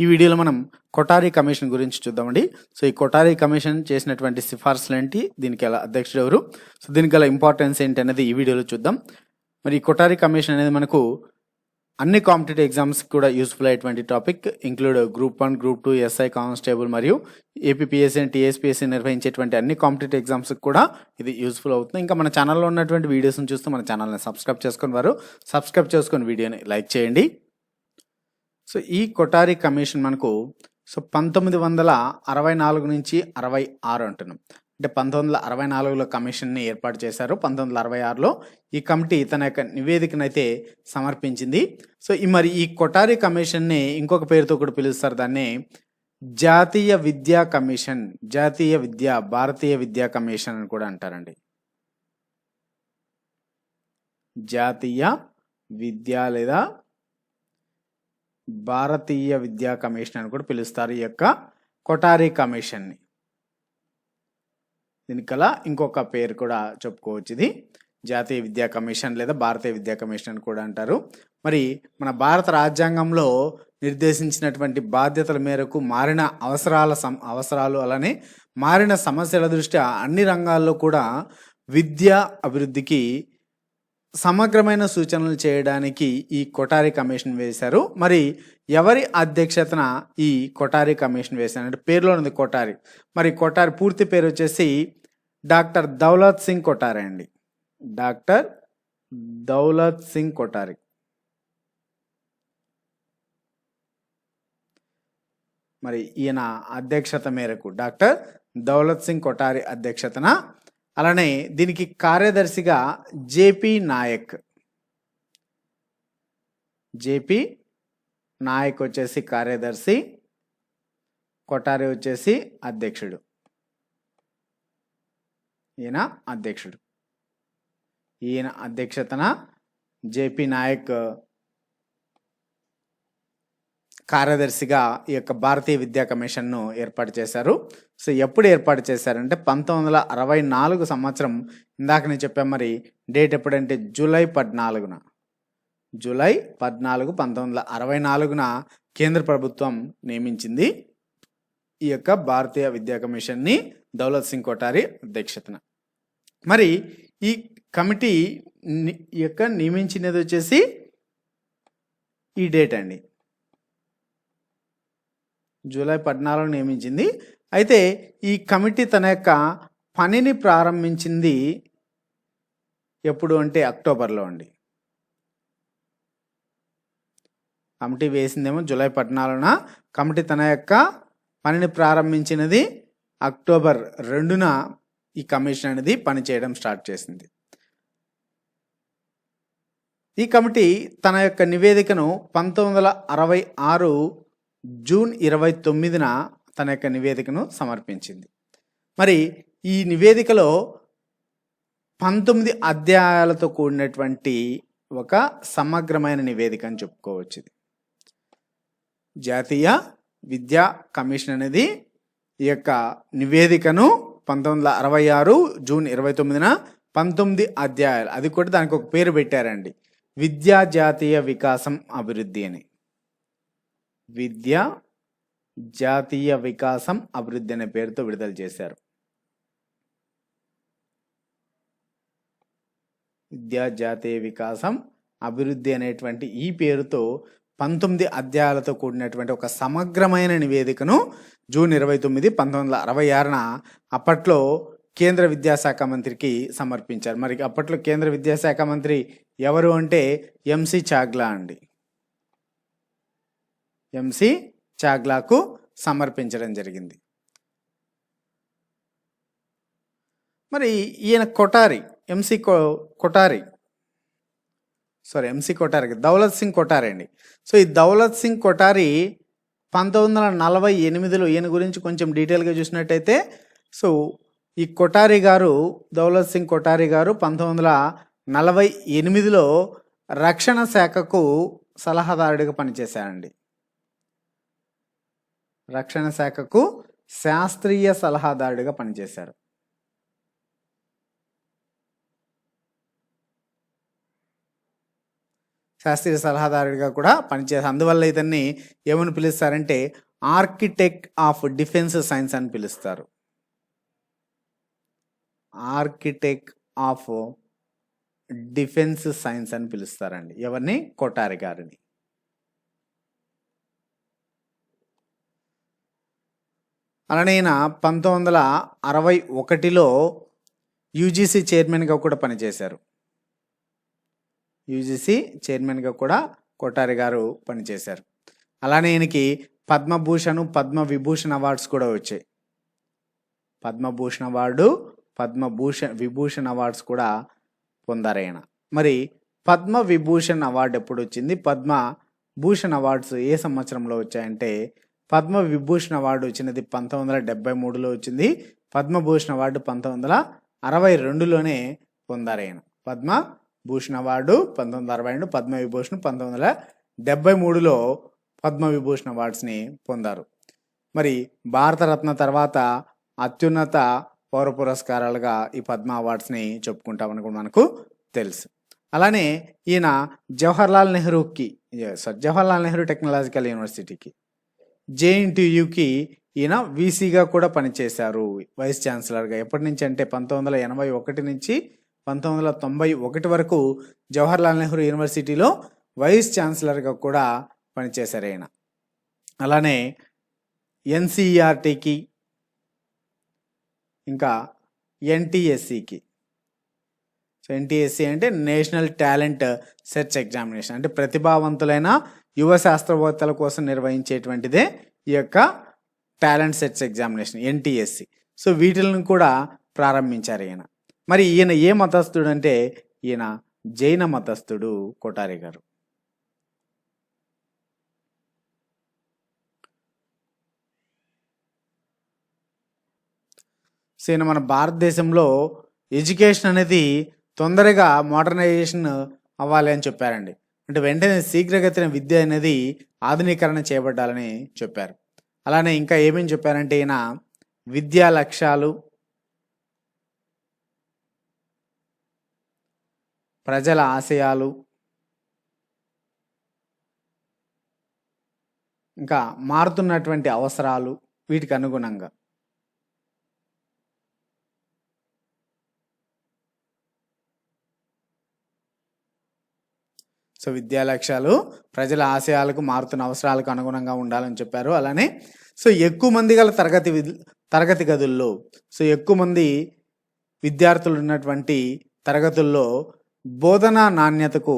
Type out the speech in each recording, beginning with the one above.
ఈ వీడియోలో మనం కొఠారి కమిషన్ గురించి చూద్దామండి. సో ఈ కొఠారి కమిషన్ చేసినటువంటి సిఫార్సులు ఏంటి, దీనికి గల అధ్యక్షుడు ఎవరు, సో దీనికి గల ఇంపార్టెన్స్ ఏంటి అనేది ఈ వీడియోలో చూద్దాం. మరి ఈ కొఠారి కమిషన్ అనేది మనకు అన్ని కాంపిటేటివ్ ఎగ్జామ్స్ కూడా యూస్ఫుల్ అయ్యేటువంటి topic. Include group 1, group 2, SI constable మరియు ఏపీపీఎస్సీ అండ్ టీఎస్పీఎస్సీ నిర్వహించేటువంటి అన్ని కాంపిటేటివ్ ఎగ్జామ్స్ కూడా ఇది యూస్ఫుల్ అవుతుంది. ఇంకా మన ఛానల్లో ఉన్నటువంటి వీడియోస్ని చూస్తూ మన ఛానల్ని సబ్స్క్రైబ్ చేసుకుని వీడియోని లైక్ చేయండి. సో ఈ కొఠారి కమిషన్ మనకు 1964 నుంచి 66 అంటున్నాం. అంటే 1964లో కమిషన్ని ఏర్పాటు చేశారు. 1966లో ఈ కమిటీ తన యొక్క నివేదికనైతే సమర్పించింది. సో మరి ఈ కొఠారి కమిషన్ని ఇంకొక పేరుతో కూడా పిలుస్తారు. దాన్ని జాతీయ విద్యా కమిషన్, భారతీయ విద్యా కమిషన్ అని కూడా అంటారండి. జాతీయ విద్యా లేదా భారతీయ విద్యా కమిషన్ అని కూడా పిలుస్తారు ఈ యొక్క కొఠారి కమిషన్ని. దీనికలా ఇంకొక పేరు కూడా చెప్పుకోవచ్చు. ఇది జాతీయ విద్యా కమిషన్ లేదా భారతీయ విద్యా కమిషన్ అని కూడా అంటారు. మరి మన భారత రాజ్యాంగంలో నిర్దేశించినటువంటి బాధ్యతల మేరకు మారిన అవసరాలు అలానే మారిన సమస్యల దృష్ట్యా అన్ని రంగాల్లో కూడా విద్యా అభివృద్ధికి సమగ్రమైన సూచనలు చేయడానికి ఈ కొఠారి కమిషన్ వేశారు. మరి ఎవరి అధ్యక్షతన ఈ కొఠారి కమిషన్ వేశారు అంటే పేరులో ఉంది కొఠారి. మరి కొఠారి పూర్తి పేరు వచ్చేసి డాక్టర్ దౌలత్ సింగ్ కొఠారి అండి. డాక్టర్ దౌలత్ సింగ్ కొఠారి. మరి ఈయన అధ్యక్షత మేరకు డాక్టర్ దౌలత్ సింగ్ కొఠారి అధ్యక్షతన, అలానే దీనికి కార్యదర్శిగా జేపీ నాయక్ వచ్చేసి కార్యదర్శి, కొఠారి వచ్చేసి అధ్యక్షుడు. ఈయన అధ్యక్షతన జేపీ నాయక్ కార్యదర్శిగా ఈ యొక్క భారతీయ విద్యా కమిషన్ను ఏర్పాటు చేశారు. సో ఎప్పుడు ఏర్పాటు చేశారంటే 1964 సంవత్సరం. ఇందాక నేను చెప్పాను, మరి డేట్ ఎప్పుడంటే జూలై 14, 1964 కేంద్ర ప్రభుత్వం నియమించింది ఈ యొక్క భారతీయ విద్యా కమిషన్ని దౌలత్ సింగ్ కొఠారి అధ్యక్షతన. మరి ఈ కమిటీ యొక్క నియమించినది వచ్చేసి ఈ డేట్ అండి, జూలై 14 నియమించింది. అయితే ఈ కమిటీ తన యొక్క పనిని ప్రారంభించింది ఎప్పుడు అంటే అక్టోబర్లో అండి. కమిటీ వేసిందేమో జూలై 14న, కమిటీ తన యొక్క పనిని ప్రారంభించినది అక్టోబర్ 2న ఈ కమిషన్ అనేది పనిచేయడం స్టార్ట్ చేసింది. ఈ కమిటీ తన యొక్క నివేదికను 1966 జూన్ 29న తన యొక్క నివేదికను సమర్పించింది. మరి ఈ నివేదికలో 19 అధ్యాయాలతో కూడినటువంటి ఒక సమగ్రమైన నివేదిక అని చెప్పుకోవచ్చు. ఇది జాతీయ విద్యా కమిషన్ అనేది ఈ యొక్క నివేదికను 1966 జూన్ 29న 19 అధ్యాయాలు, అది కూడా దానికి ఒక పేరు పెట్టారండి, విద్యా జాతీయ వికాసం అభివృద్ధి అని. విద్యా జాతీయ వికాసం అభివృద్ధి అనే పేరుతో విడుదల చేశారు. విద్యా జాతీయ వికాసం అభివృద్ధి అనేటువంటి ఈ పేరుతో 19 అధ్యాయాలతో కూడినటువంటి ఒక సమగ్రమైన నివేదికను జూన్ 29, 1966న అప్పట్లో కేంద్ర విద్యాశాఖ మంత్రికి సమర్పించారు. మరి అప్పట్లో కేంద్ర విద్యాశాఖ మంత్రి ఎవరు అంటే ఎంసి చాగ్లా అండి. ఎంసి చాగ్లాకు సమర్పించడం జరిగింది. మరి ఈయన ఎంసి కొఠారి దౌలత్ సింగ్ కొఠారి అండి. సో ఈ దౌలత్ సింగ్ కొఠారి 1948లో ఈయన గురించి కొంచెం డీటెయిల్గా చూసినట్టయితే, సో ఈ దౌలత్ సింగ్ కొఠారి గారు 1948లో రక్షణ శాఖకు సలహాదారుడిగా పనిచేశారండి. రక్షణ శాఖకు శాస్త్రీయ సలహాదారుడిగా పనిచేశారు. శాస్త్రీయ సలహాదారుడిగా కూడా పనిచేశారు. అందువల్ల ఇతన్ని ఏమని పిలుస్తారంటే ఆర్కిటెక్ట్ ఆఫ్ డిఫెన్స్ సైన్స్ అని పిలుస్తారు. ఆర్కిటెక్ట్ ఆఫ్ డిఫెన్స్ సైన్స్ అని పిలుస్తారండి. ఎవరిని? కొఠారి గారిని. అలానే ఈయన 1961లో యూజీసీ చైర్మన్గా కూడా పనిచేశారు. యూజీసీ చైర్మన్గా కూడా కొఠారి గారు పనిచేశారు. అలానే ఈయనకి పద్మభూషణ్, పద్మవిభూషణ్ అవార్డ్స్ కూడా వచ్చాయి. పద్మభూషణ్ అవార్డు, విభూషణ్ అవార్డ్స్ కూడా పొందారు ఆయన. మరి పద్మవిభూషణ్ అవార్డు ఎప్పుడు వచ్చింది? పద్మభూషణ్ అవార్డ్స్ ఏ సంవత్సరంలో వచ్చాయంటే పద్మవిభూషణ్ అవార్డు వచ్చినది 1973లో వచ్చింది. పద్మభూషణ్ అవార్డు 1962లోనే పొందారు ఆయన. పద్మభూషణ్ అవార్డు 1962, పద్మవిభూషణ్ 1973లో పద్మవిభూషణ్ అవార్డ్స్ని పొందారు. మరి భారతరత్న తర్వాత అత్యున్నత పౌర పురస్కారాలుగా ఈ పద్మ అవార్డ్స్ని చెప్పుకుంటామని కూడా మనకు తెలుసు. అలానే ఈయన జవహర్లాల్ నెహ్రూ టెక్నాలజికల్ యూనివర్సిటీకి, జేఎన్టీయూకి ఈయన వీసీగా కూడా పనిచేశారు, వైస్ ఛాన్సలర్గా. ఎప్పటి నుంచి అంటే 1981 నుంచి 1991 వరకు జవహర్లాల్ నెహ్రూ యూనివర్సిటీలో వైస్ ఛాన్సలర్గా కూడా పనిచేశారు ఆయన. అలానే ఎన్సీఈఆర్టీకి, ఇంకా ఎన్టీఎస్సికి. సో ఎన్టీఎస్సి అంటే నేషనల్ టాలెంట్ సెర్చ్ ఎగ్జామినేషన్, అంటే ప్రతిభావంతులైన యువ శాస్త్రవేత్తల కోసం నిర్వహించేటువంటిదే ఈ యొక్క talent search examination, NTSC. So వీటిని కూడా ప్రారంభించారు ఈయన. మరి ఈయన ఏ మతస్థుడు అంటే ఈయన జైన మతస్థుడు కొఠారి గారు. సో ఈయన మన భారతదేశంలో ఎడ్యుకేషన్ అనేది తొందరగా మోడర్నైజేషన్ అవ్వాలి అని చెప్పారండి. అంటే వెంటనే శీఘ్రగతిన విద్య అనేది ఆధునీకరణ చేయబడాలని చెప్పారు. అలానే ఇంకా ఏమేమి చెప్పారంటే ఈయన విద్యా లక్ష్యాలు, ప్రజల ఆశయాలు, ఇంకా మారుతున్నటువంటి అవసరాలు, వీటికి అనుగుణంగా సో విద్యా లక్ష్యాలు ప్రజల ఆశయాలకు, మారుతున్న అవసరాలకు అనుగుణంగా ఉండాలని చెప్పారు. అలానే సో ఎక్కువ మంది గల తరగతి గదుల్లో, సో ఎక్కువ మంది విద్యార్థులు ఉన్నటువంటి తరగతుల్లో బోధనా నాణ్యతకు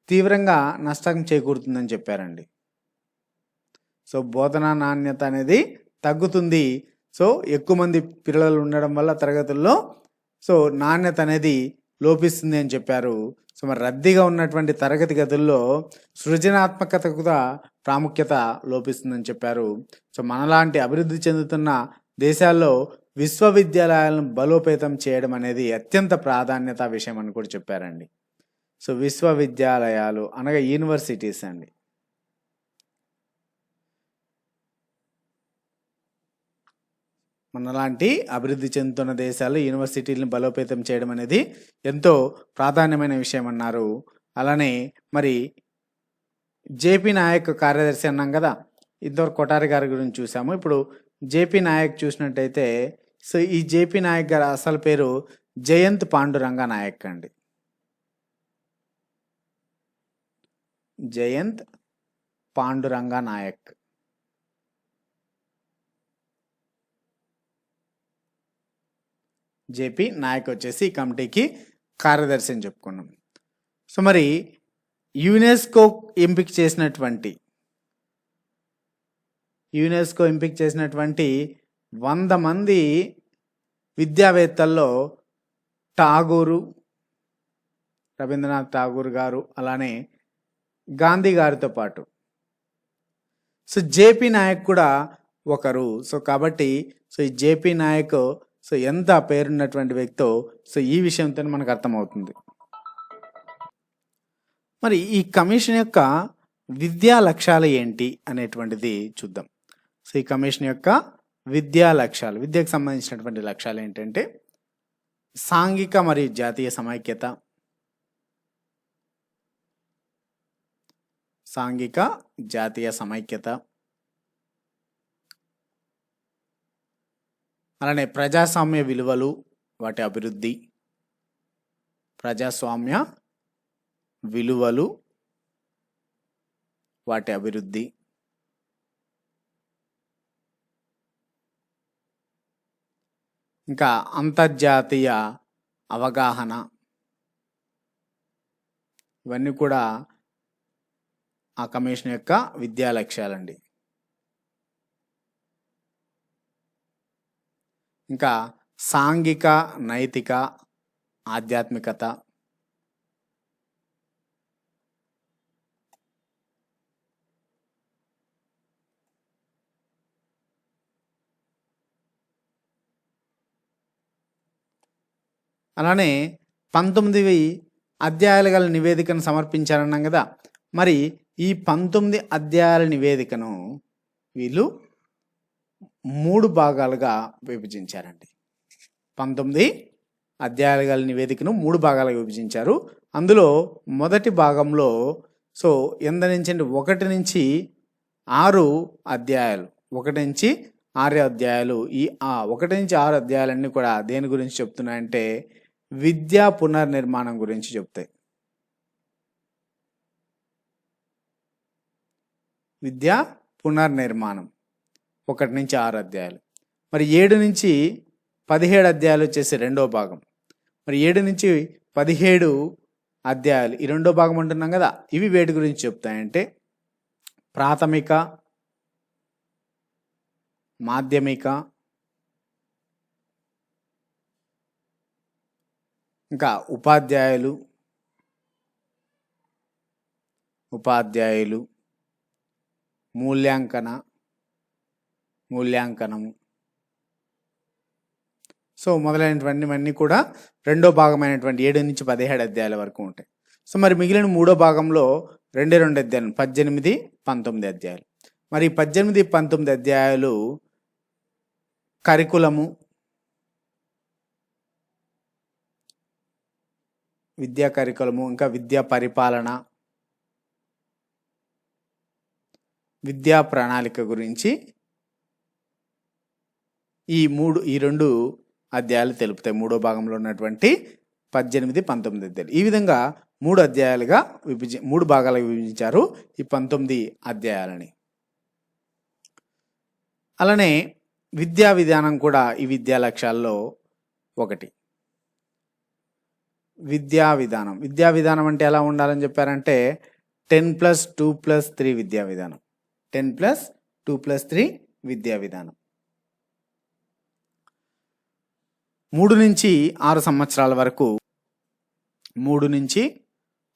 తీవ్రంగా నష్టం చేకూరుతుందని చెప్పారండి. సో బోధనా నాణ్యత అనేది తగ్గుతుంది. సో ఎక్కువ మంది పిల్లలు ఉండడం వల్ల తరగతుల్లో సో నాణ్యత అనేది లోపిస్తుంది అని చెప్పారు. సో మరి రద్దీగా ఉన్నటువంటి తరగతి గదుల్లో సృజనాత్మకతకు ప్రాముఖ్యత లోపిస్తుందని చెప్పారు. సో మనలాంటి అభివృద్ధి చెందుతున్న దేశాల్లో విశ్వవిద్యాలయాలను బలోపేతం చేయడం అనేది అత్యంత ప్రాధాన్యత విషయం అని కూడా చెప్పారండి. సో విశ్వవిద్యాలయాలు అనగా యూనివర్సిటీస్ అండి. మనలాంటి అభివృద్ధి చెందుతున్న దేశాలు యూనివర్సిటీలను బలోపేతం చేయడం అనేది ఎంతో ప్రాధాన్యమైన విషయం అన్నారు. అలానే మరి జేపీ నాయక్ కార్యదర్శి అన్నాం కదా, ఇంతవరకు కొఠారి గారి గురించి చూసాము. ఇప్పుడు జేపీ నాయక్ చూసినట్టయితే సో ఈ జేపీ నాయక్ గారి అసలు పేరు జయంత్ పాండురంగ నాయక్ అండి. జయంత్ పాండురంగ నాయక్. జేపీ నాయక్ వచ్చేసి ఈ కమిటీకి కార్యదర్శి అని చెప్పుకున్నాం. సో మరి యునెస్కో ఎంపిక చేసినటువంటి 100 మంది విద్యావేత్తల్లో ఠాగూరు, రవీంద్రనాథ్ ఠాగూర్ గారు, అలానే గాంధీ గారితో పాటు సో జేపీ నాయక్ కూడా ఒకరు. సో కాబట్టి సో ఈ జేపీ నాయక్ సో ఎంత పేరున్నటువంటి వ్యక్తో సో ఈ విషయంతో మనకు అర్థమవుతుంది. మరి ఈ కమిషన్ యొక్క విద్యా లక్ష్యాలు ఏంటి అనేటువంటిది చూద్దాం. సో ఈ కమిషన్ యొక్క విద్యా లక్ష్యాలు, విద్యకు సంబంధించినటువంటి లక్ష్యాలు ఏంటంటే సాంఘిక మరియు జాతీయ సమైక్యత, సాంఘిక జాతీయ సమైక్యత, అలానే ప్రజాస్వామ్య విలువలు వాటి అభివృద్ధి, ప్రజాస్వామ్య విలువలు వాటి అభివృద్ధి, ఇంకా అంతర్జాతీయ అవగాహన, ఇవన్నీ కూడా ఆ కమిషన్ యొక్క విద్యా లక్ష్యాలండి. ఇంకా సాంఘిక నైతిక ఆధ్యాత్మికత, అలానే 19 అధ్యాయాలు గల నివేదికను సమర్పించారన్నాం కదా. మరి ఈ 19 అధ్యాయాల నివేదికను వీళ్ళు 3 భాగాలుగా విభజించారండి. 19 అధ్యాయాలు గల నివేదికను 3 భాగాలుగా విభజించారు. అందులో మొదటి భాగంలో ఎంత నుంచి 1 నుంచి 6 అధ్యాయాలు, 1 నుంచి 6 అధ్యాయాలు, ఈ 1 నుంచి 6 అధ్యాయాలన్నీ కూడా దేని గురించి చెప్తున్నాయంటే విద్యా పునర్నిర్మాణం గురించి చెప్తాయి. విద్యా పునర్నిర్మాణం 1 నుంచి 6 అధ్యాయాలు. మరి 7 నుంచి 17 అధ్యాయాలు వచ్చేసి రెండో భాగం. మరి 7 నుంచి 17 అధ్యాయాలు ఈ రెండో భాగం అంటున్నాం కదా. ఇవి వేటి గురించి చెప్తాయంటే ప్రాథమిక, మాధ్యమిక, ఇంకా ఉపాధ్యాయులు, మూల్యాంకనము, మొదలైనటువంటివన్నీ కూడా రెండో భాగమైనటువంటి 7 నుంచి 17 అధ్యాయాల వరకు ఉంటాయి. మరి మిగిలిన మూడో భాగంలో 2 అధ్యాయాలు 18, 19 అధ్యాయాలు. మరి 18, 19 అధ్యాయాలు కరికులము, విద్యా కరికులము, ఇంకా విద్యా పరిపాలన, విద్యా ప్రణాళిక గురించి ఈ 2 అధ్యాయాలు తెలుపుతాయి. మూడో భాగంలో ఉన్నటువంటి 18, 19 అధ్యాయాలు. ఈ విధంగా 3 అధ్యాయాలుగా 3 భాగాలుగా విభజించారు ఈ 19 అధ్యాయాలని. అలానే విద్యా విధానం కూడా ఈ విద్యా లక్ష్యాల్లో ఒకటి. విద్యా విధానం అంటే ఎలా ఉండాలని చెప్పారంటే 10+2+3 విద్యా విధానం. 10+2+3 విద్యా విధానం. 3 నుంచి 6 సంవత్సరాల వరకు, 3 నుంచి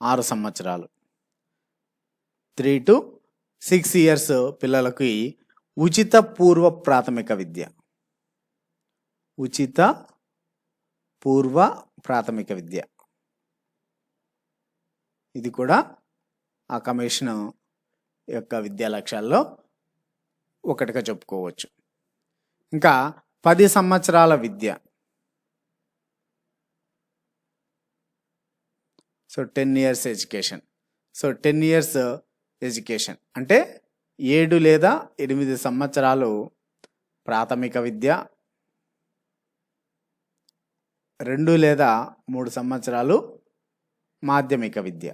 6 సంవత్సరాలు 3 to 6 years పిల్లలకి ఉచిత పూర్వ ప్రాథమిక విద్య, ఉచిత పూర్వ ప్రాథమిక విద్య. ఇది కూడా ఆ కమిషన్ యొక్క విద్యా లక్ష్యాల్లో ఒకటిగా చెప్పుకోవచ్చు. ఇంకా 10 సంవత్సరాల విద్య, 10 years ఎడ్యుకేషన్. 10 years ఎడ్యుకేషన్ అంటే 7 లేదా 8 సంవత్సరాలు ప్రాథమిక విద్య, 2 లేదా 3 సంవత్సరాలు మాధ్యమిక విద్య.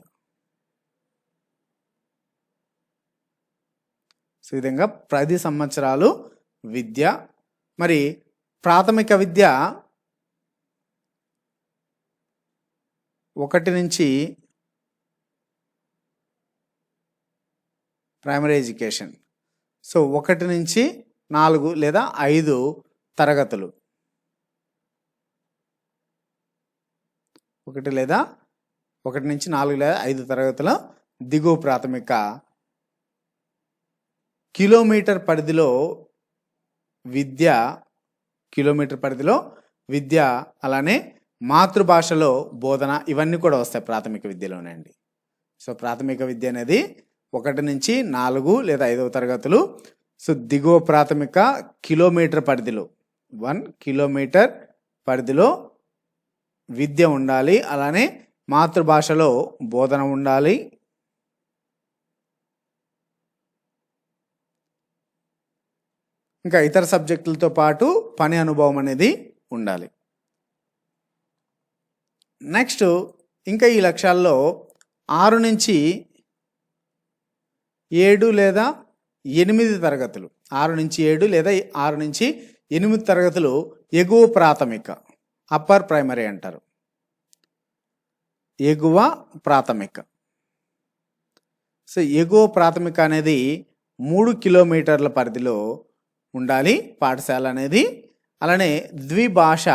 ఈ విధంగా 10 సంవత్సరాలు విద్య. మరి ప్రాథమిక విద్య 1 నుంచి ప్రైమరీ ఎడ్యుకేషన్. 1 నుంచి 4 లేదా 5 తరగతులు, 1 నుంచి 4 లేదా 5 తరగతుల దిగువ ప్రాథమిక, కిలోమీటర్ పరిధిలో విద్య, అలానే మాతృభాషలో బోధన, ఇవన్నీ కూడా వస్తాయి ప్రాథమిక విద్యలోనే అండి. ప్రాథమిక విద్య అనేది 1 నుంచి 4 లేదా 5వ తరగతులు. దిగువ ప్రాథమిక కిలోమీటర్ పరిధిలో 1 కిలోమీటర్ పరిధిలో విద్య ఉండాలి. అలానే మాతృభాషలో బోధన ఉండాలి. ఇంకా ఇతర సబ్జెక్టులతో పాటు పని అనుభవం అనేది ఉండాలి. నెక్స్ట్ ఇంకా ఈ లక్ష్యాల్లో 6 నుంచి 7 లేదా 8 తరగతులు 6 నుంచి 7 లేదా 6 నుంచి 8 తరగతులు ఎగువ ప్రాథమిక అప్పర్ ప్రైమరీ అంటారు. ఎగువ ప్రాథమిక. సో ఎగువ ప్రాథమిక అనేది 3 కిలోమీటర్ల పరిధిలో ఉండాలి పాఠశాల అనేది. అలానే ద్విభాష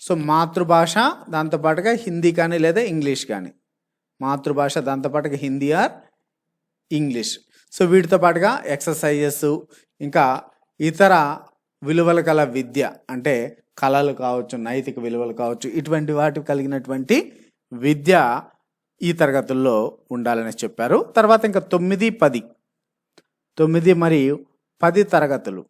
సో మాతృభాష దాంతోపాటుగా హిందీ కానీ లేదా ఇంగ్లీష్ కానీ, మాతృభాష దాంతోపాటుగా హిందీ ఆర్ ఇంగ్లీష్. సో వీటితో పాటుగా ఎక్సర్సైజెస్ ఇంకా ఇతర విలువలు గల విద్య అంటే కళలు కావచ్చు, నైతిక విలువలు కావచ్చు, ఇటువంటి వాటికి కలిగినటువంటి విద్య ఈ తరగతుల్లో ఉండాలని చెప్పారు. తర్వాత ఇంకా 9, 10 9 మరియు 10 తరగతులు.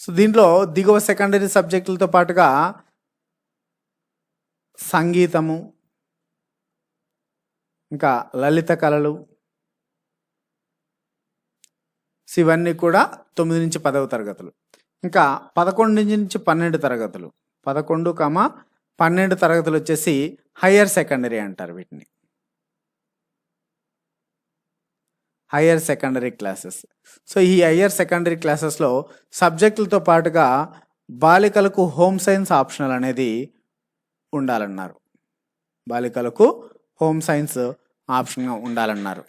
సో దీంట్లో దిగువ సెకండరీ సబ్జెక్టులతో పాటుగా సంగీతము ఇంకా లలిత కళలు ఇవన్నీ కూడా 9 నుంచి 10వ తరగతులు. ఇంకా 11 నుంచి 12 తరగతులు 11, 12 తరగతులు వచ్చేసి హయ్యర్ సెకండరీ అంటారు వీటిని. Higher secondary classes. సో ఈ హయ్యర్ సెకండరీ క్లాసెస్లో సబ్జెక్టులతో పాటుగా బాలికలకు హోమ్ సైన్స్ ఆప్షనల్ అనేది ఉండాలన్నారు. బాలికలకు హోమ్ సైన్స్ ఆప్షన్గా ఉండాలన్నారు.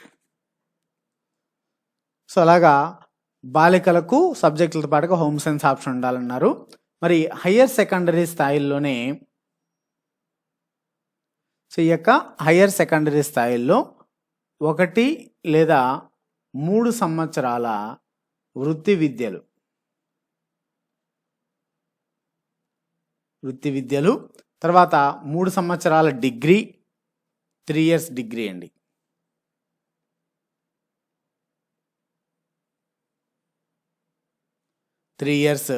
సో అలాగా బాలికలకు సబ్జెక్టులతో పాటుగా హోమ్ సైన్స్ ఆప్షన్ ఉండాలన్నారు. మరి హయ్యర్ సెకండరీ స్థాయిల్లోనే సో ఈ యొక్క హయ్యర్ సెకండరీ స్థాయిల్లో 1 లేదా 3 సంవత్సరాల వృత్తి విద్యలు తర్వాత 3 సంవత్సరాల డిగ్రీ, 3 years డిగ్రీ అండి. త్రీ ఇయర్స్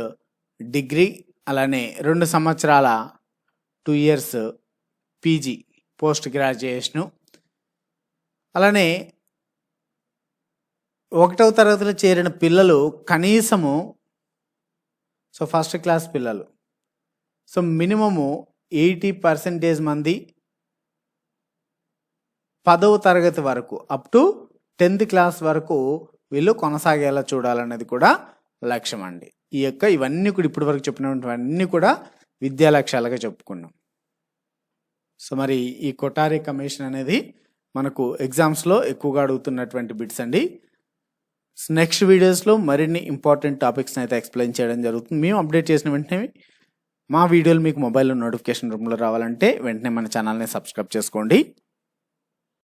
డిగ్రీ, అలానే 2 సంవత్సరాల 2 years పీజీ పోస్ట్ గ్రాడ్యుయేషను. అలానే 1వ తరగతిలో చేరిన పిల్లలు కనీసము సో ఫస్ట్ క్లాస్ పిల్లలు సో మినిమము 80% మంది 10వ తరగతి వరకు అప్ టు 10th క్లాస్ వరకు వీళ్ళు కొనసాగేలా చూడాలనేది కూడా లక్ష్యం అండి. ఇవన్నీ కూడా ఇప్పటి వరకు చెప్పినవన్నీ కూడా విద్యా లక్ష్యాలుగా చెప్పుకున్నాం. సో మరి ఈ కొఠారి కమిషన్ అనేది మనకు ఎగ్జామ్స్లో ఎక్కువగా అడుగుతున్నటువంటి బిట్స్ అండి. నెక్స్ట్ వీడియోస్లో మరిన్ని ఇంపార్టెంట్ టాపిక్స్ని అయితే ఎక్స్ప్లెయిన్ చేయడం జరుగుతుంది. మేము అప్డేట్ చేసిన వెంటనే మా వీడియోలు మీకు మొబైల్లో నోటిఫికేషన్ రూపంలో రావాలంటే వెంటనే మన ఛానల్ని సబ్స్క్రైబ్ చేసుకోండి.